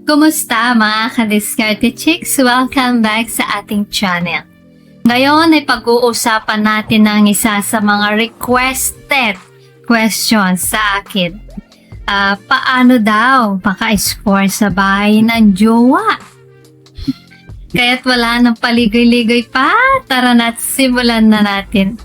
Kumusta mga ka-Diskarte Chicks? Welcome back sa ating channel. Ngayon ay pag-uusapan natin ang isa sa mga requested questions sa akin. Paano daw maka-score sa bahay ng jowa? Kaya't wala nang paligoy-ligoy pa, tara na't simulan na natin.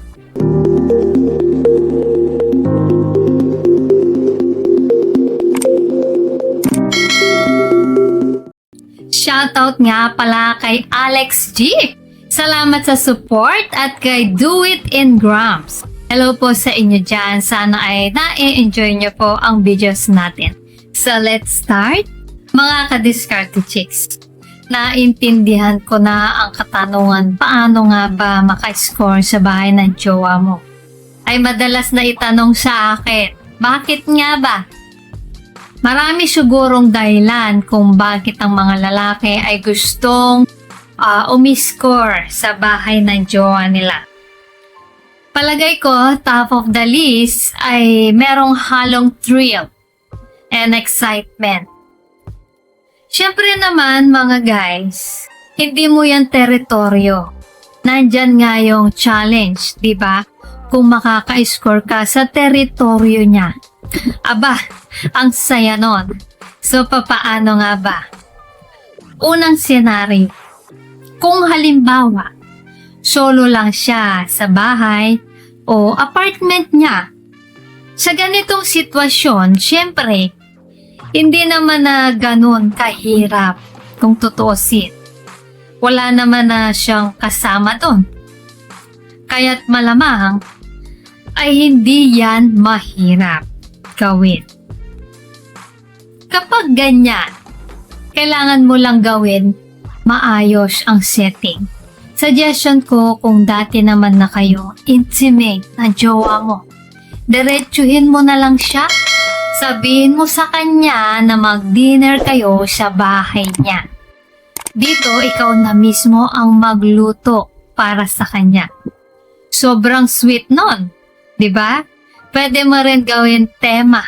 Shoutout nga pala kay Alex G. Salamat sa support at kay Do It in Grams. Hello po sa inyo dyan. Sana ay na-enjoy nyo po ang videos natin. So let's start. Mga ka-Diskarte Chicks, naintindihan ko na ang katanungan, paano nga ba maka-score sa bahay ng jowa mo? Ay madalas na itanong sa akin, bakit nga ba? Marami sigurong dahilan kung bakit ang mga lalaki ay gustong umiscore sa bahay ng jowa nila. Palagay ko, top of the list ay merong halong thrill and excitement. Siyempre naman mga guys, hindi mo yan teritoryo. Nandyan nga yung challenge, di ba? Kung makaka-score ka sa teritoryo niya. Aba, ang saya nun. So, papaano nga ba? Unang senaryo, kung halimbawa, solo lang siya sa bahay o apartment niya. Sa ganitong sitwasyon, syempre, hindi naman na ganun kahirap kung tutuusin. Wala naman na siyang kasama doon. Kaya't malamang ay hindi yan mahirap gawin. Kapag ganyan, kailangan mo lang gawin maayos ang setting. Suggestion ko kung dati naman na kayo intimate na jowa mo, diretsuhin mo na lang siya. Sabihin mo sa kanya na mag-dinner kayo sa bahay niya. Dito, ikaw na mismo ang magluto para sa kanya. Sobrang sweet nun, di ba? Pwede mo rin gawin tema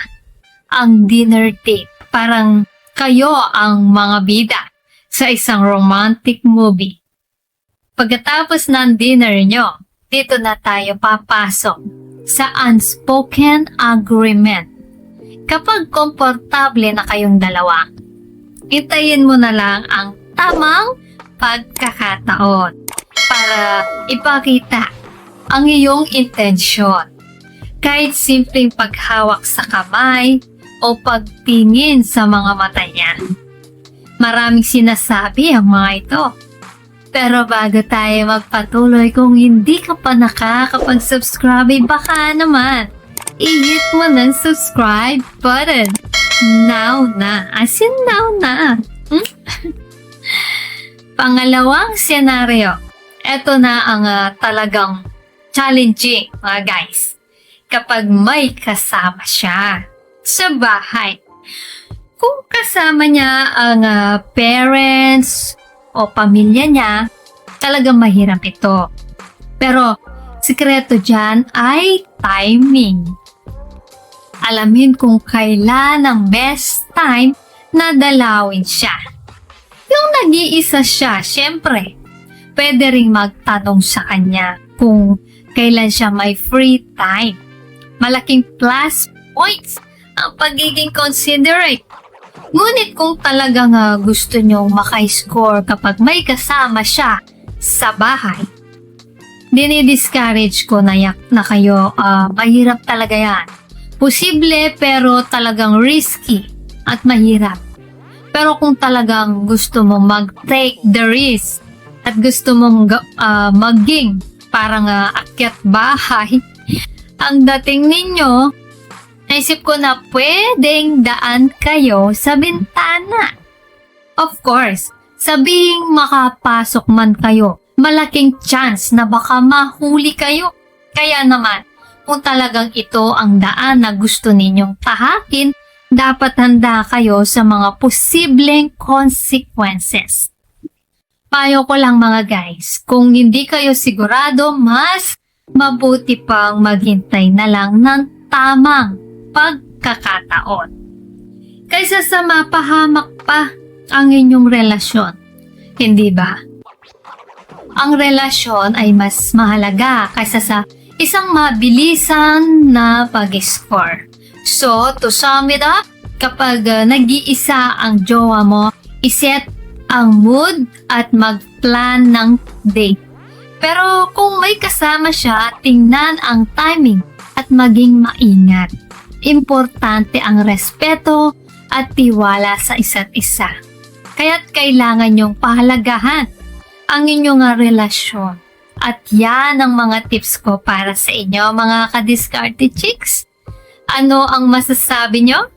ang dinner date. Parang kayo ang mga bida sa isang romantic movie. Pagkatapos ng dinner nyo, dito na tayo papasok sa unspoken agreement. Kapag komportable na kayong dalawa, hintayin mo na lang ang tamang pagkakataon para ipakita ang iyong intensyon. Kahit simpleng paghawak sa kamay o pagtingin sa mga mata niya. Maraming sinasabi ang mga ito. Pero bago tayo magpatuloy, kung hindi ka pa nakakapag-subscribe, baka naman i-hit mo ng subscribe button. Now na. As in now na. Pangalawang senaryo. Ito na ang talagang challenging mga guys. Kapag may kasama siya sa bahay. Kung kasama niya ang parents o pamilya niya, talagang mahirap ito. Pero sikreto dyan ay timing. Alamin kung kailan ang best time na dalawin siya. Yung nag-iisa siya, syempre, pwede ring magtanong sa kanya kung kailan siya may free time. Malaking plus points ang pagiging considerate. Ngunit kung talagang gusto nyong maka-score kapag may kasama siya sa bahay, dinidiscourage ko na kayo, mahirap talaga yan. Posible pero talagang risky at mahirap. Pero kung talagang gusto mong mag-take the risk at gusto mong maging parang akyat bahay, ang dating ninyo, naisip ko na pwedeng daan kayo sa bintana. Of course, sabihing makapasok man kayo, malaking chance na baka mahuli kayo. Kaya naman, kung talagang ito ang daan na gusto ninyong tahakin, dapat handa kayo sa mga posibleng consequences. Payo ko lang mga guys, kung hindi kayo sigurado, mas mabuti pang maghintay na lang ng tamang pagkakataon. Kaysa sa mapahamak pa ang inyong relasyon. Hindi ba? Ang relasyon ay mas mahalaga kaysa sa isang mabilisan na pag-score. So, to sum it up, kapag nag-iisa ang jowa mo, iset ang mood at mag-plan ng date. Pero kung may kasama siya, tingnan ang timing at maging maingat. Importante ang respeto at tiwala sa isa't isa. Kaya't kailangan niyong pahalagahan ang inyong relasyon. At yan ang mga tips ko para sa inyo, mga ka-diskarte chicks. Ano ang masasabi nyo?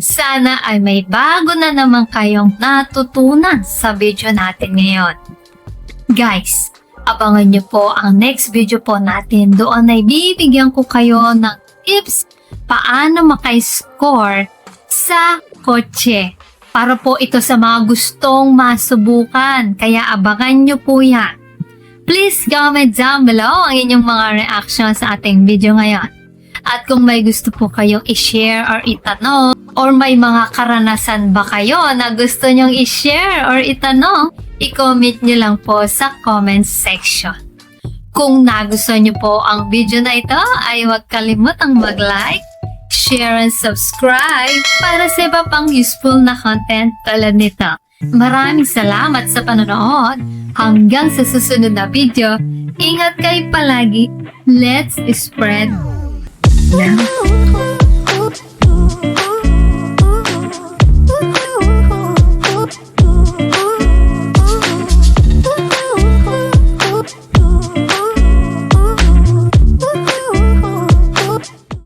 Sana ay may bago na naman kayong natutunan sa video natin ngayon. Guys, abangan nyo po ang next video po natin. Doon ay bibigyan ko kayo ng tips paano maka-score sa kotse. Para po ito sa mga gustong masubukan. Kaya abangan nyo po yan. Please comment down below ang inyong mga reaction sa ating video ngayon. At kung may gusto po kayong i-share or itanong, or may mga karanasan ba kayo na gusto nyong i-share or itanong, i-comment nyo lang po sa comment section. Kung nagustuhan nyo po ang video na ito, ay huwag kalimutang mag-like, share and subscribe para sa iba pang useful na content tulad nito. Maraming salamat sa panonood. Hanggang sa susunod na video, ingat kayo palagi. Let's spread love.